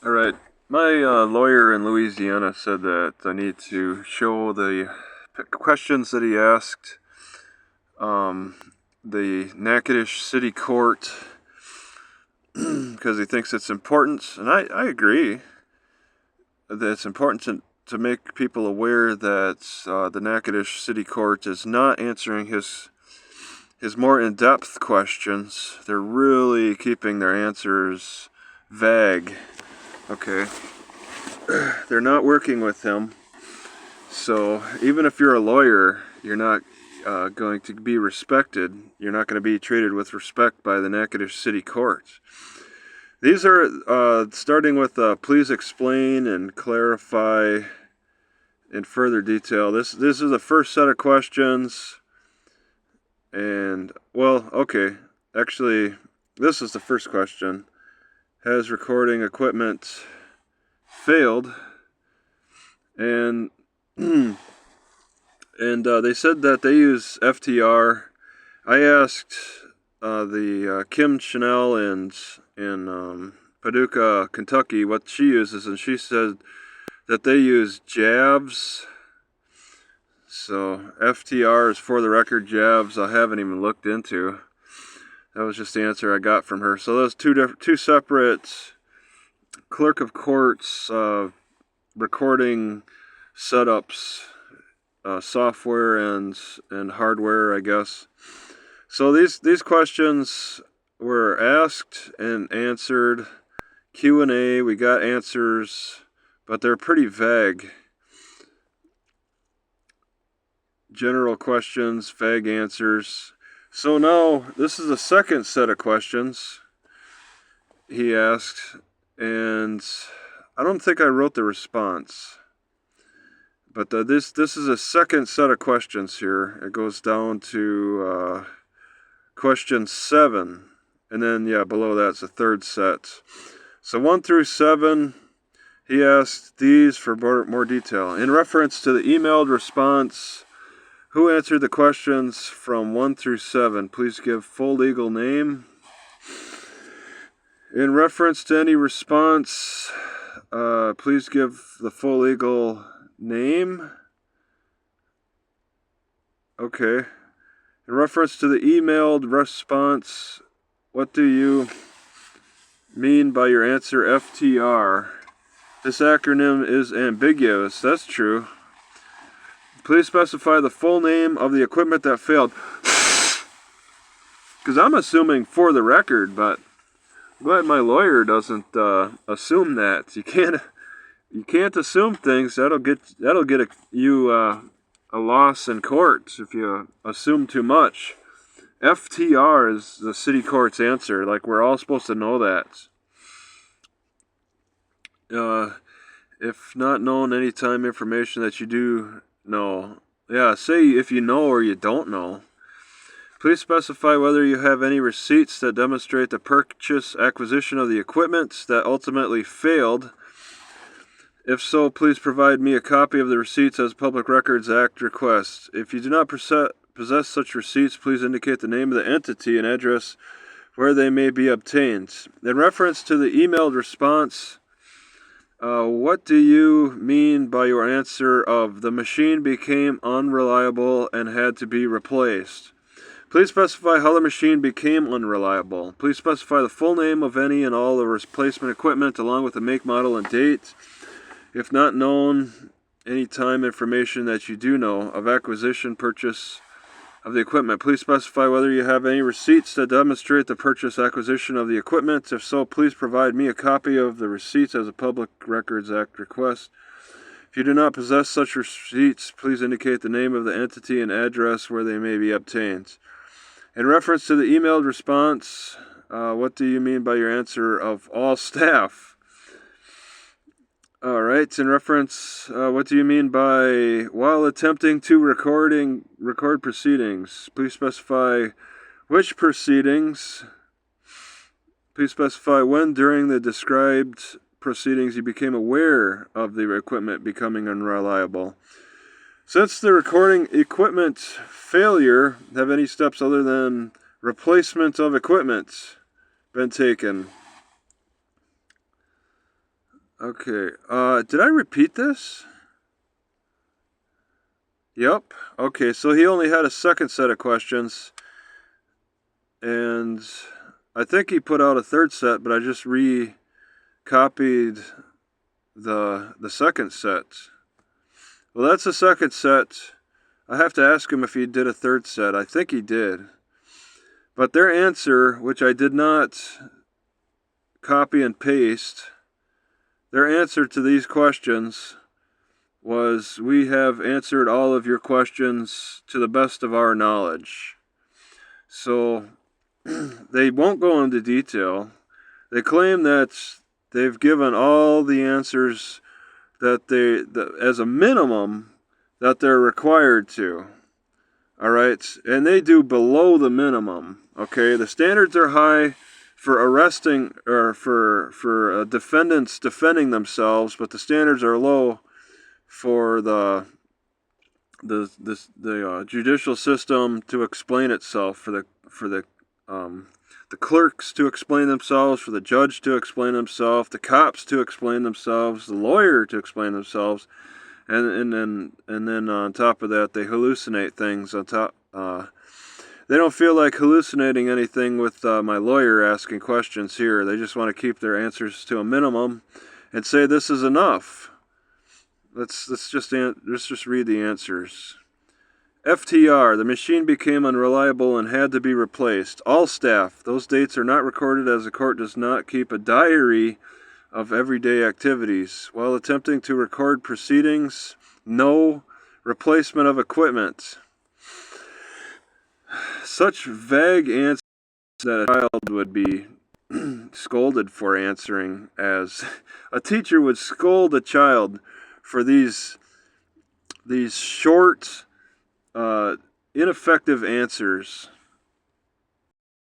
All right. My lawyer in Louisiana said that I need to show the questions that he asked um, the Natchitoches City Court because he thinks it's important, and I agree that it's important to make people aware that the Natchitoches City Court is not answering his more in-depth questions. They're really keeping their answers vague. Okay. They're not working with him. So even if you're a lawyer, you're not going to be respected. You're not going to be treated with respect by the Natchitoches City Court. These are starting with please explain and clarify in further detail. This is the first set of questions. And, well, okay. Actually, this is the first question. Has recording equipment failed? And they said that they use FTR. I asked the Kim Chanel in Paducah, Kentucky, what she uses, and she said that they use JAVS. So FTR is, for the record, JAVS. I haven't even looked into. That was just the answer I got from her. So those two separate clerk of courts recording setups, software and hardware, I guess. So these questions were asked and answered. Q&A, we got answers, but they're pretty vague. General questions, vague answers. So now this is the second set of questions he asked, and I don't think I wrote the response. But this is a second set of questions here. It goes down to question 7. And then, yeah, below that's a third set. So 1 through 7, he asked these for more detail. In reference to the emailed response, who answered the questions from 1 through 7? Please give full legal name. In reference to any response, please give the full legal name. Okay. In reference to the emailed response, what do you mean by your answer FTR? This acronym is ambiguous. That's true. Please specify the full name of the equipment that failed. Because I'm assuming for the record, but I'm glad my lawyer doesn't assume that. You can't assume things. That'll get you a loss in court if you assume too much. FTR is the city court's answer. Like, we're all supposed to know that. If not known, anytime information that you do know. Yeah, say if you know or you don't know. Please specify whether you have any receipts that demonstrate the purchase acquisition of the equipment that ultimately failed. If so, please provide me a copy of the receipts as Public Records Act requests. If you do not possess such receipts, please indicate the name of the entity and address where they may be obtained. In reference to the emailed response, what do you mean by your answer of the machine became unreliable and had to be replaced? Please specify how the machine became unreliable. Please specify the full name of any and all the replacement equipment along with the make, model, and date. If not known, any time information that you do know of acquisition, purchase of the equipment. Please specify whether you have any receipts that demonstrate the purchase acquisition of the equipment. If so, please provide me a copy of the receipts as a Public Records Act request. If you do not possess such receipts, please indicate the name of the entity and address where they may be obtained. In reference to the emailed response, what do you mean by your answer of all staff? All right. In reference, what do you mean by while attempting to record proceedings? Please specify which proceedings. Please specify when during the described proceedings you became aware of the equipment becoming unreliable. Since the recording equipment failure, have any steps other than replacement of equipment been taken? Okay. Did I repeat this? Yep. Okay, so he only had a second set of questions. And I think he put out a third set, but I just recopied the second set. Well, that's the second set. I have to ask him if he did a third set. I think he did. But their answer, which I did not copy and paste, their answer to these questions was, we have answered all of your questions to the best of our knowledge. So they won't go into detail. They claim that they've given all the answers that as a minimum, that they're required to. All right, and they do below the minimum. Okay, the standards are high for arresting or for defendants defending themselves, but the standards are low for the judicial system to explain itself, for the clerks to explain themselves, for the judge to explain himself, the cops to explain themselves, the lawyer to explain themselves, and then on top of that, they hallucinate things on top. They don't feel like hallucinating anything with my lawyer asking questions here. They just want to keep their answers to a minimum and say this is enough. Let's just read the answers. FTR, the machine became unreliable and had to be replaced. All staff, those dates are not recorded as the court does not keep a diary of everyday activities. While attempting to record proceedings, no replacement of equipment. Such vague answers that a child would be scolded for answering, as a teacher would scold a child for these short, ineffective answers.